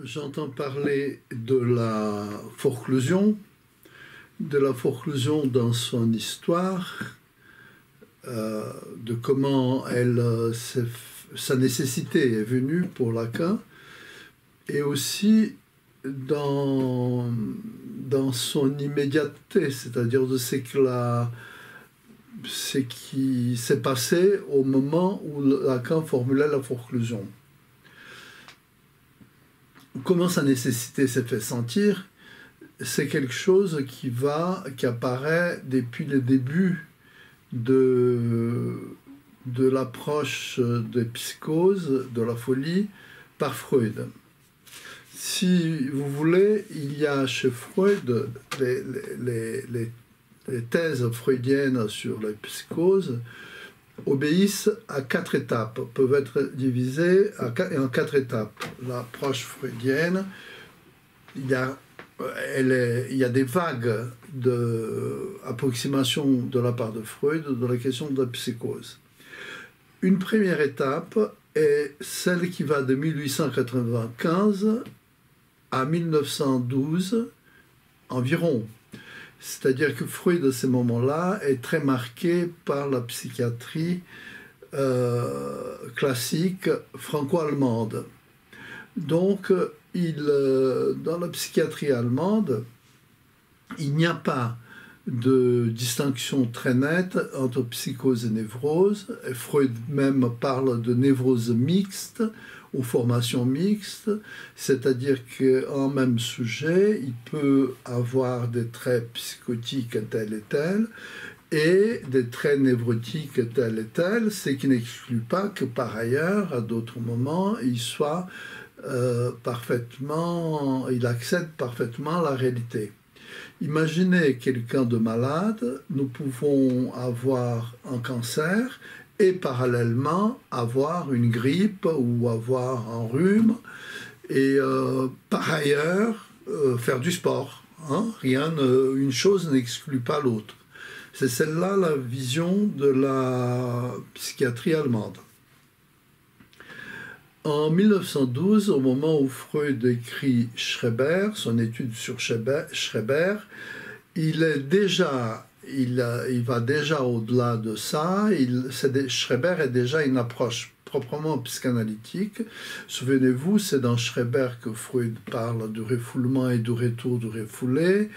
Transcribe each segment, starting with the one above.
J'entends parler de la forclusion dans son histoire, de comment sa nécessité est venue pour Lacan, et aussi dans son immédiateté, c'est-à-dire de ce qui s'est passé au moment où Lacan formulait la forclusion. Comment sa nécessité s'est fait sentir, c'est quelque chose qui apparaît depuis le début de l'approche des psychoses, de la folie, par Freud. Si vous voulez, il y a chez Freud les thèses freudiennes sur la psychose obéissent à 4 étapes, peuvent être divisées en 4 étapes. L'approche freudienne, il y a des vagues d'approximation de la part de Freud de la question de la psychose. Une première étape est celle qui va de 1895 à 1912 environ. C'est-à-dire que Freud, à ce moment-là, est très marqué par la psychiatrie classique franco-allemande. Donc, dans la psychiatrie allemande, il n'y a pas de distinction très nette entre psychose et névrose. Et Freud même parle de névrose mixte ou formation mixte, c'est-à-dire qu'en même sujet, il peut avoir des traits psychotiques tels et tels, et des traits névrotiques tels et tels, ce qui n'exclut pas que par ailleurs, à d'autres moments, il accède parfaitement à la réalité. Imaginez quelqu'un de malade, nous pouvons avoir un cancer et parallèlement avoir une grippe ou avoir un rhume et par ailleurs faire du sport. Une chose n'exclut pas l'autre. C'est celle-là la vision de la psychiatrie allemande. En 1912, au moment où Freud écrit Schreber, son étude sur Schreber, il va déjà au-delà de ça. Schreber est déjà une approche proprement psychanalytique. Souvenez-vous, c'est dans Schreber que Freud parle du refoulement et du retour du refoulé.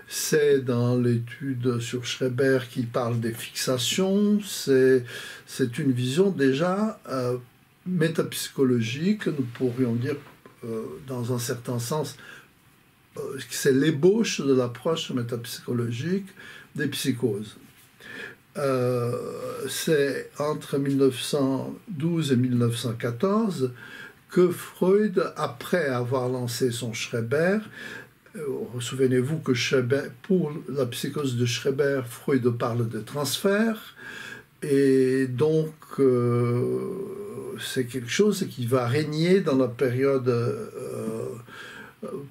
C'est dans l'étude sur Schreber qu'il parle des fixations. C'est une vision déjà métapsychologique, nous pourrions dire dans un certain sens, c'est l'ébauche de l'approche métapsychologique des psychoses. C'est entre 1912 et 1914 que Freud, après avoir lancé son Schreber, souvenez-vous que pour la psychose de Schreber, Freud parle de transfert, et donc c'est quelque chose qui va régner dans la période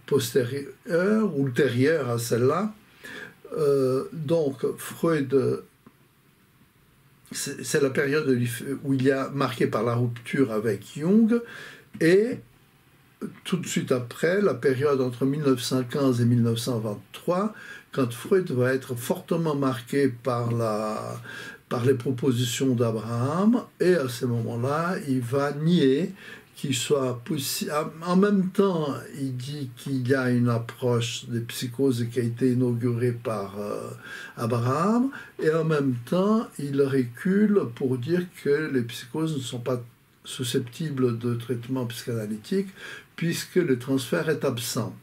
postérieure, ultérieure à celle-là. Donc Freud, c'est la période où il y a marqué par la rupture avec Jung, et tout de suite après, la période entre 1915 et 1923, quand Freud va être fortement marqué par les propositions d'Abraham, et à ce moment-là, il va nier qu'il soit possible. En même temps, il dit qu'il y a une approche des psychoses qui a été inaugurée par Abraham, et en même temps, il recule pour dire que les psychoses ne sont pas susceptibles de traitement psychanalytique, puisque le transfert est absent.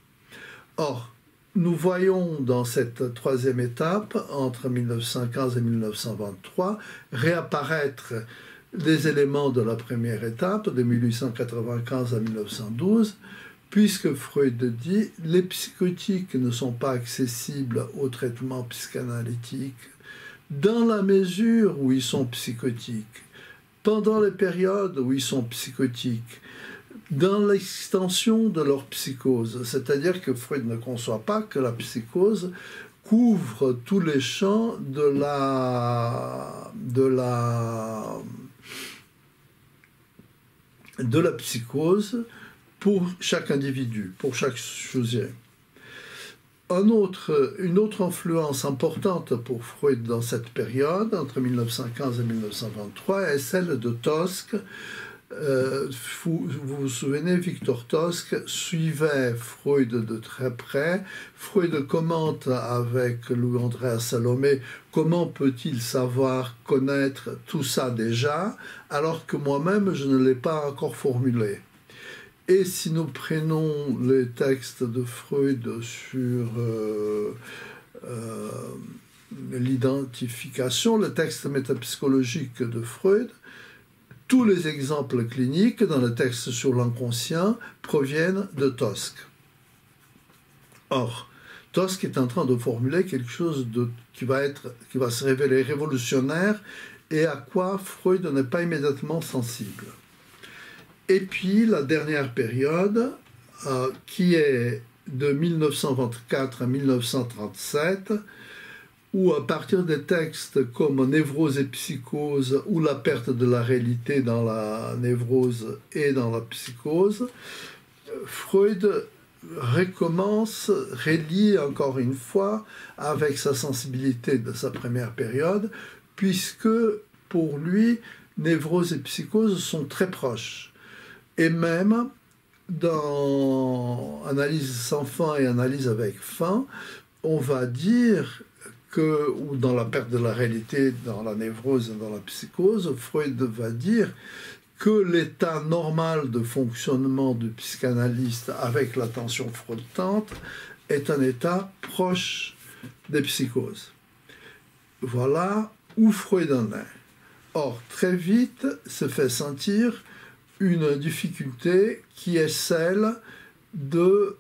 Or, nous voyons dans cette troisième étape, entre 1915 et 1923, réapparaître les éléments de la première étape, de 1895 à 1912, puisque Freud dit « les psychotiques ne sont pas accessibles au traitement psychanalytique dans la mesure où ils sont psychotiques, pendant les périodes où ils sont psychotiques, dans l'extension de leur psychose ». C'est-à-dire que Freud ne conçoit pas que la psychose couvre tous les champs de la psychose, pour chaque individu, pour chaque sujet. Une autre influence importante pour Freud dans cette période, entre 1915 et 1923, est celle de Tosque. Vous vous souvenez, Victor Tosque suivait Freud de très près. Freud commente avec Louis-André Salomé comment peut-il savoir connaître tout ça déjà, alors que moi-même je ne l'ai pas encore formulé. Et si nous prenons les textes de Freud sur l'identification, le texte métapsychologique de Freud, tous les exemples cliniques dans le texte sur l'inconscient proviennent de Tosque. Or, Tosque est en train de formuler quelque chose qui va se révéler révolutionnaire et à quoi Freud n'est pas immédiatement sensible. Et puis la dernière période, qui est de 1924 à 1937, où à partir des textes comme Névrose et psychose ou la perte de la réalité dans la névrose et dans la psychose, Freud relie encore une fois avec sa sensibilité de sa première période, puisque pour lui, névrose et psychose sont très proches. Et même dans Analyse sans fin et Analyse avec fin, on va dire que, ou dans la perte de la réalité, dans la névrose et dans la psychose, Freud va dire que l'état normal de fonctionnement du psychanalyste avec l'attention flottante est un état proche des psychoses. Voilà où Freud en est. Or, très vite se fait sentir une difficulté qui est celle de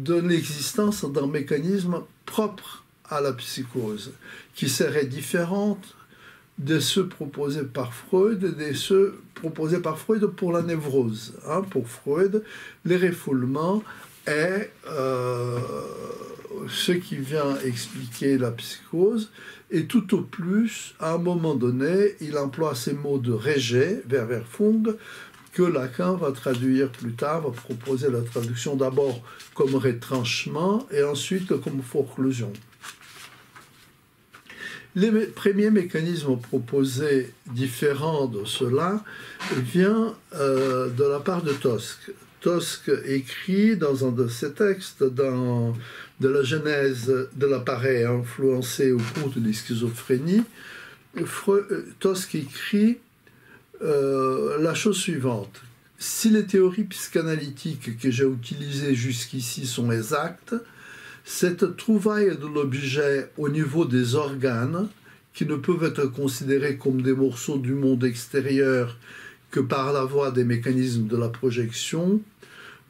l'existence d'un mécanisme propre à la psychose, qui serait différente de ceux proposés par Freud et de ceux proposés par Freud pour la névrose. Pour Freud, les refoulements est ce qui vient expliquer la psychose, et tout au plus, à un moment donné, il emploie ces mots de rejet, Verwerfung, que Lacan va traduire plus tard, va proposer la traduction d'abord comme retranchement et ensuite comme forclusion. Les premiers mécanismes proposés différents de cela viennent de la part de Tosque. Tosque écrit dans un de ses textes, de la genèse de l'appareil influencé au cours de la schizophrénie, Tosque écrit la chose suivante. Si les théories psychanalytiques que j'ai utilisées jusqu'ici sont exactes, cette trouvaille de l'objet au niveau des organes, qui ne peuvent être considérés comme des morceaux du monde extérieur que par la voie des mécanismes de la projection,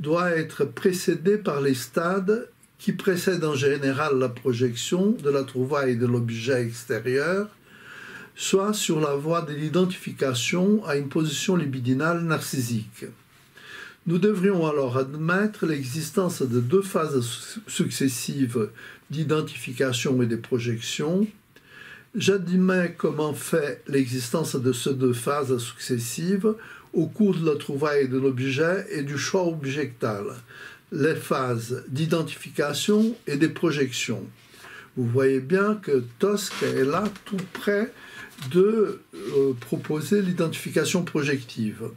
doit être précédée par les stades qui précèdent en général la projection de la trouvaille de l'objet extérieur, soit sur la voie de l'identification à une position libidinale narcissique. Nous devrions alors admettre l'existence de deux phases successives d'identification et de projection. J'admets comme en fait l'existence de ces deux phases successives au cours de la trouvaille de l'objet et du choix objectal, les phases d'identification et de projection. Vous voyez bien que Tosque est là tout près de proposer l'identification projective.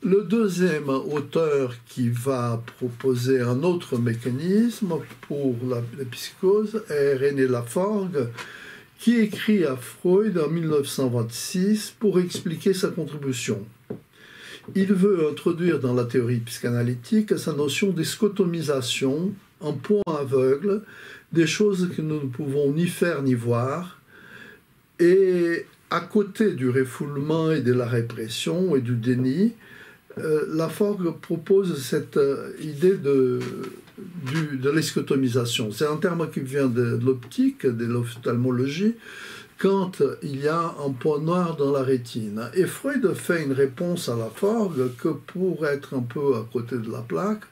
Le deuxième auteur qui va proposer un autre mécanisme pour la psychose est René Laforgue, qui écrit à Freud en 1926 pour expliquer sa contribution. Il veut introduire dans la théorie psychanalytique sa notion d'escotomisation, un point aveugle, des choses que nous ne pouvons ni faire ni voir, et à côté du refoulement et de la répression et du déni, Laforgue propose cette idée de l'escotomisation. C'est un terme qui vient de l'optique, de l'ophtalmologie, quand il y a un point noir dans la rétine. Et Freud fait une réponse à Laforgue que, pour être un peu à côté de la plaque,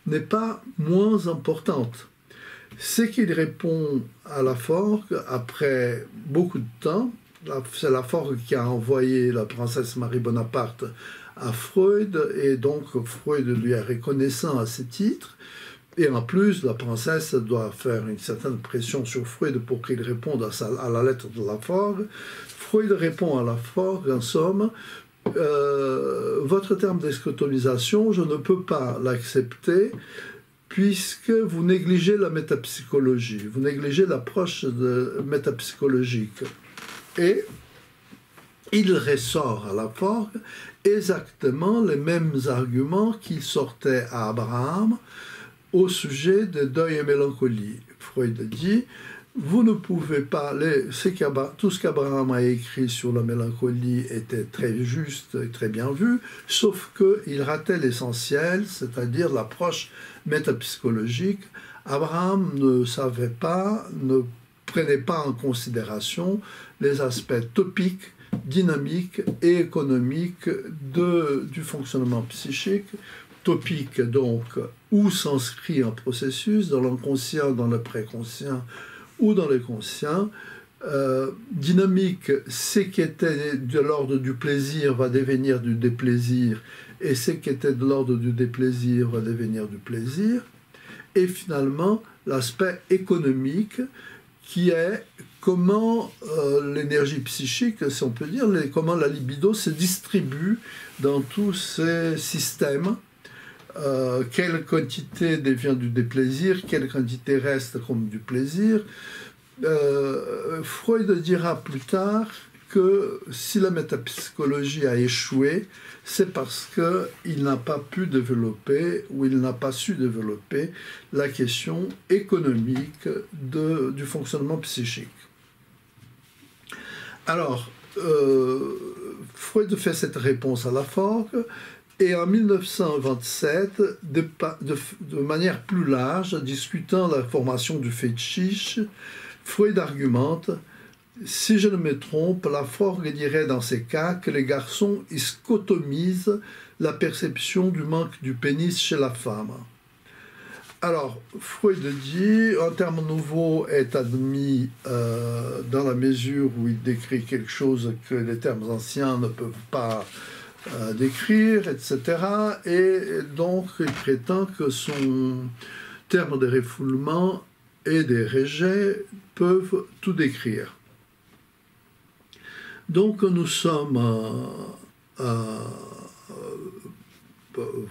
n'est pas moins importante. C'est qu'il répond à Laforgue après beaucoup de temps, c'est Laforgue qui a envoyé la princesse Marie Bonaparte à Freud, et donc Freud lui est reconnaissant à ce titre. Et en plus, la princesse doit faire une certaine pression sur Freud pour qu'il réponde à la lettre de Laforgue. Freud répond à Laforgue, en somme, votre terme d'escotomisation, je ne peux pas l'accepter puisque vous négligez la métapsychologie, vous négligez l'approche métapsychologique. Et il ressort à Laforgue exactement les mêmes arguments qui sortaient à Abraham au sujet de deuil et mélancolie. Freud dit, vous ne pouvez pas, tout ce qu'Abraham a écrit sur la mélancolie était très juste et très bien vu, sauf qu'il ratait l'essentiel, c'est-à-dire l'approche métapsychologique. Abraham ne savait pas, ne prenait pas en considération les aspects topiques, dynamiques et économiques du fonctionnement psychique. Topique, donc, où s'inscrit un processus, dans l'inconscient, dans le préconscient ou dans le conscient. Dynamique, ce qui était de l'ordre du plaisir va devenir du déplaisir, et ce qui était de l'ordre du déplaisir va devenir du plaisir. Et finalement, l'aspect économique, qui est comment l'énergie psychique, si on peut dire, comment la libido se distribue dans tous ces systèmes. Quelle quantité devient du déplaisir, quelle quantité reste comme du plaisir. Freud dira plus tard que si la métapsychologie a échoué, c'est parce qu'il n'a pas pu développer, ou il n'a pas su développer, la question économique du fonctionnement psychique. Alors, Freud fait cette réponse à Laforgue, et en 1927, de manière plus large, discutant la formation du fétiche, Freud argumente, si je ne me trompe, Laforgue dirait dans ces cas que les garçons scotomisent la perception du manque du pénis chez la femme. Alors, Freud dit, un terme nouveau est admis dans la mesure où il décrit quelque chose que les termes anciens ne peuvent pas d'écrire, etc. Et donc, il prétend que son terme de refoulement et des rejets peuvent tout décrire. Donc, nous sommes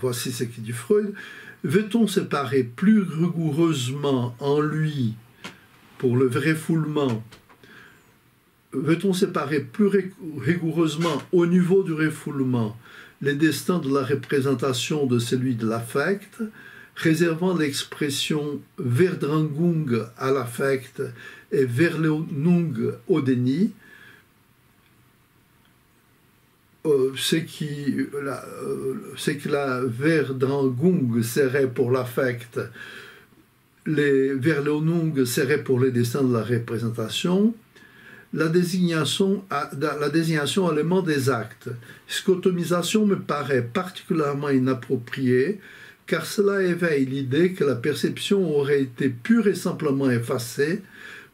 voici ce qu'il dit Freud. Veut-on séparer plus rigoureusement en lui, pour le refoulement, veut-on séparer plus rigoureusement au niveau du refoulement les destins de la représentation de celui de l'affect, réservant l'expression Verdrangung à l'affect et Verlehnung au déni, c'est que la Verdrangung serait pour l'affect, les Verlehnung serait pour les destins de la représentation, la désignation élément des actes. Scotomisation me paraît particulièrement inappropriée, car cela éveille l'idée que la perception aurait été pure et simplement effacée,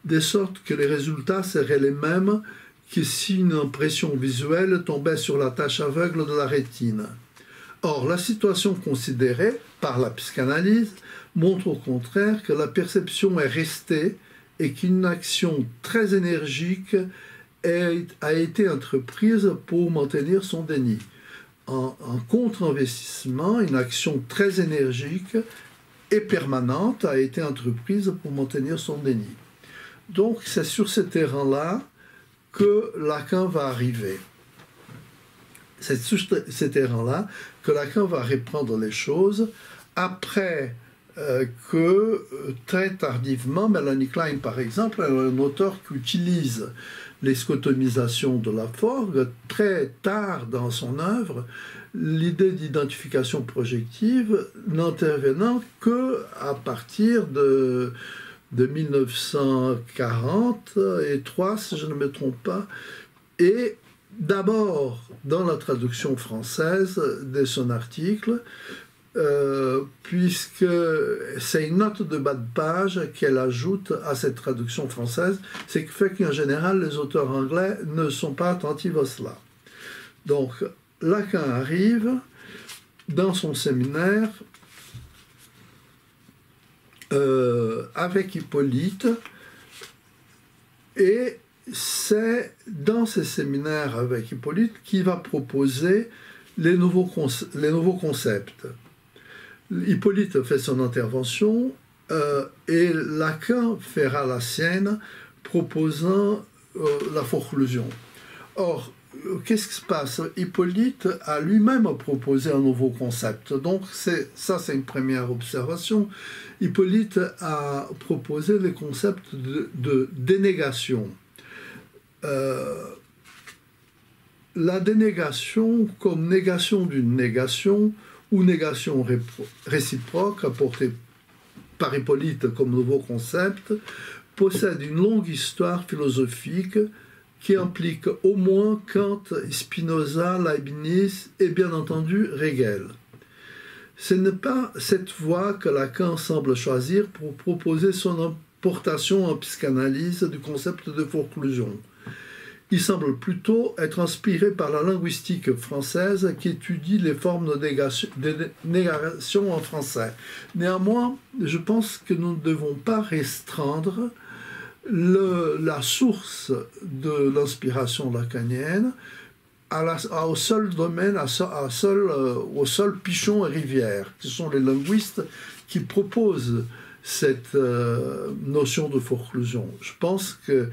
de sorte que les résultats seraient les mêmes que si une impression visuelle tombait sur la tache aveugle de la rétine. Or, la situation considérée par la psychanalyse montre au contraire que la perception est restée et qu'une action très énergique a été entreprise pour maintenir son déni. En contre-investissement, une action très énergique et permanente a été entreprise pour maintenir son déni. Donc, c'est sur ce terrain-là que Lacan va arriver. C'est sur ce terrain-là que Lacan va reprendre les choses après que très tardivement, Melanie Klein par exemple, est un auteur qui utilise les scotomisations de Laforgue très tard dans son œuvre, l'idée d'identification projective n'intervenant qu'à partir de 1943, si je ne me trompe pas, et d'abord dans la traduction française de son article, puisque c'est une note de bas de page qu'elle ajoute à cette traduction française, c'est que fait qu'en général, les auteurs anglais ne sont pas attentifs à cela. Donc, Lacan arrive dans son séminaire avec Hippolyte, et c'est dans ces séminaires avec Hippolyte qu'il va proposer les nouveaux concepts. Hippolyte fait son intervention et Lacan fera la sienne, proposant la forclusion. Or, qu'est-ce qui se passe? Hippolyte a lui-même proposé un nouveau concept. Donc, ça, c'est une première observation. Hippolyte a proposé le concept de dénégation. La dénégation comme négation d'une négation ou négation réciproque apportée par Hippolyte comme nouveau concept possède une longue histoire philosophique qui implique au moins Kant, Spinoza, Leibniz et bien entendu Hegel. Ce n'est pas cette voie que Lacan semble choisir pour proposer son importation en psychanalyse du concept de forclusion. Il semble plutôt être inspiré par la linguistique française qui étudie les formes de négation en français. Néanmoins, je pense que nous ne devons pas restreindre la source de l'inspiration lacanienne au seul domaine, au seul Pichon et Rivière, qui sont les linguistes qui proposent cette notion de forclusion. Je pense qu'il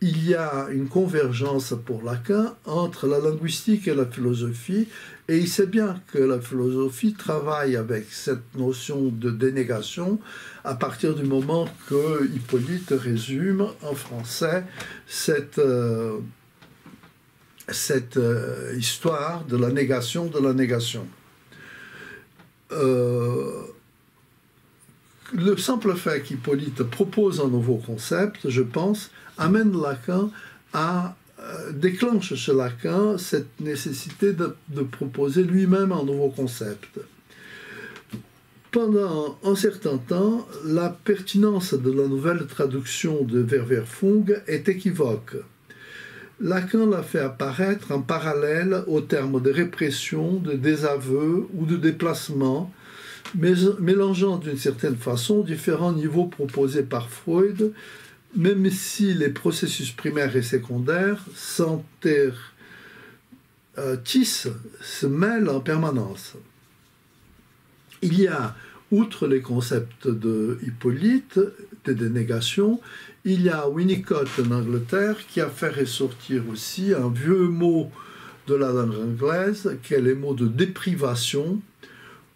y a une convergence pour Lacan entre la linguistique et la philosophie, et il sait bien que la philosophie travaille avec cette notion de dénégation à partir du moment que Hippolyte résume en français cette histoire de la négation de la négation. Le simple fait qu'Hippolyte propose un nouveau concept, je pense, amène Lacan déclenche chez Lacan cette nécessité de proposer lui-même un nouveau concept. Pendant un certain temps, la pertinence de la nouvelle traduction de Verwerfung est équivoque. Lacan l'a fait apparaître en parallèle aux termes de répression, de désaveu ou de déplacement, mélangeant d'une certaine façon différents niveaux proposés par Freud, même si les processus primaires et secondaires tissent, se mêlent en permanence. Il y a, outre les concepts de Hippolyte, de dénégation, il y a Winnicott en Angleterre qui a fait ressortir aussi un vieux mot de la langue anglaise, qui est le mot de déprivation,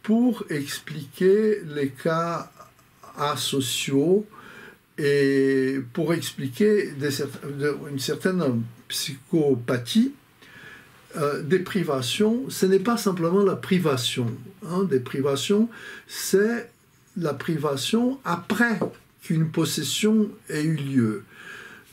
pour expliquer les cas asociaux et pour expliquer une certaine psychopathie. Déprivation, ce n'est pas simplement la privation. Déprivation, c'est la privation après qu'une possession ait eu lieu.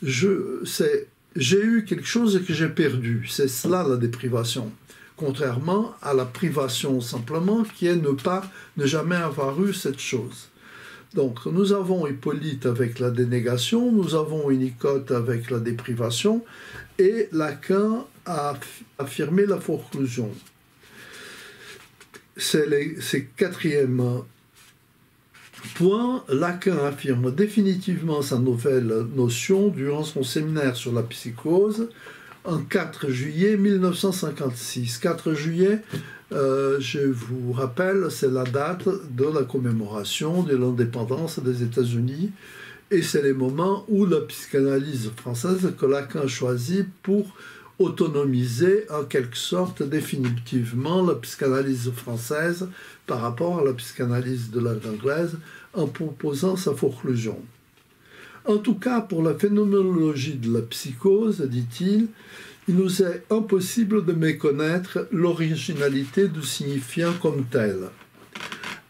J'ai eu quelque chose que j'ai perdu. C'est cela la déprivation. Contrairement à la privation simplement, qui est ne jamais avoir eu cette chose. Donc, nous avons Hippolyte avec la dénégation, nous avons Winnicott avec la déprivation, et Lacan a affirmé la forclusion. C'est quatrième point. Lacan affirme définitivement sa nouvelle notion durant son séminaire sur la psychose en 4 juillet 1956. 4 juillet, je vous rappelle, c'est la date de la commémoration de l'indépendance des États-Unis, et c'est les moments où la psychanalyse française que Lacan choisit pour autonomiser en quelque sorte définitivement la psychanalyse française par rapport à la psychanalyse de langue anglaise en proposant sa forclusion. En tout cas, pour la phénoménologie de la psychose, dit-il, il nous est impossible de méconnaître l'originalité du signifiant comme tel,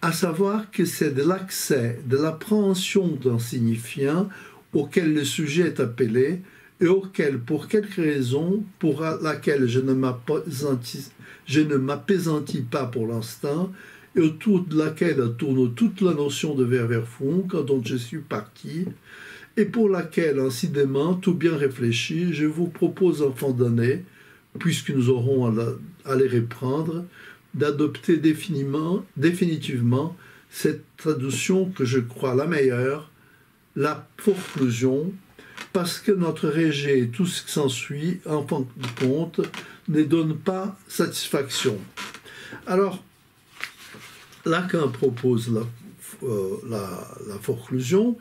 à savoir que c'est de l'accès, de l'appréhension d'un signifiant auquel le sujet est appelé et auquel, pour quelque raison pour laquelle je ne m'appesantis pas pour l'instant, et autour de laquelle tourne toute la notion de Werwerfunk, dont je suis parti, et pour laquelle, incidemment, tout bien réfléchi, je vous propose en fin d'année, puisque nous aurons à les reprendre, d'adopter définitivement cette traduction que je crois la meilleure, la forclusion, parce que notre régé et tout ce qui s'ensuit, en fin de compte, ne donne pas satisfaction. Alors, Lacan propose la forclusion,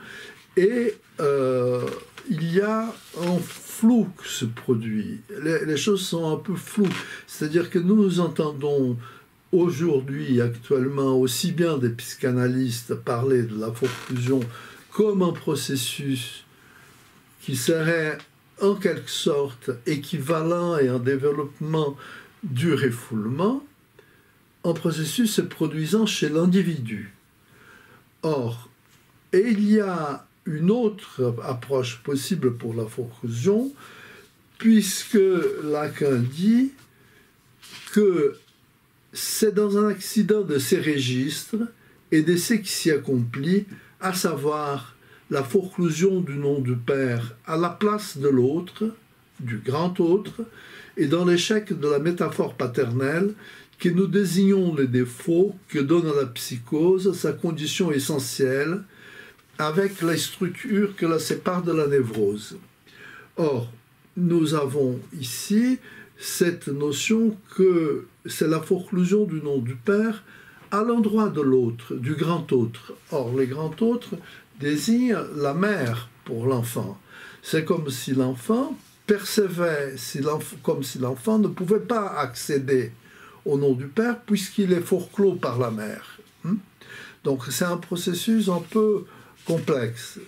et il y a un flou qui se produit. Les choses sont un peu floues. C'est-à-dire que nous entendons aujourd'hui, actuellement, aussi bien des psychanalystes parler de la forclusion comme un processus qui serait en quelque sorte équivalent et un développement du refoulement, un processus se produisant chez l'individu. Or, il y a une autre approche possible pour la forclusion, puisque Lacan dit que c'est dans un accident de ces registres et de ce qui s'y accomplit, à savoir la forclusion du nom du père à la place de l'autre, du grand autre, et dans l'échec de la métaphore paternelle, que nous désignons les défauts que donne à la psychose sa condition essentielle, avec les structures que la séparent de la névrose. Or, nous avons ici cette notion que c'est la forclusion du nom du père à l'endroit de l'autre, du grand autre. Or, les grands autres désignent la mère pour l'enfant. C'est comme si l'enfant percevait, comme si l'enfant ne pouvait pas accéder au nom du père puisqu'il est forclos par la mère. Donc c'est un processus un peu complexe.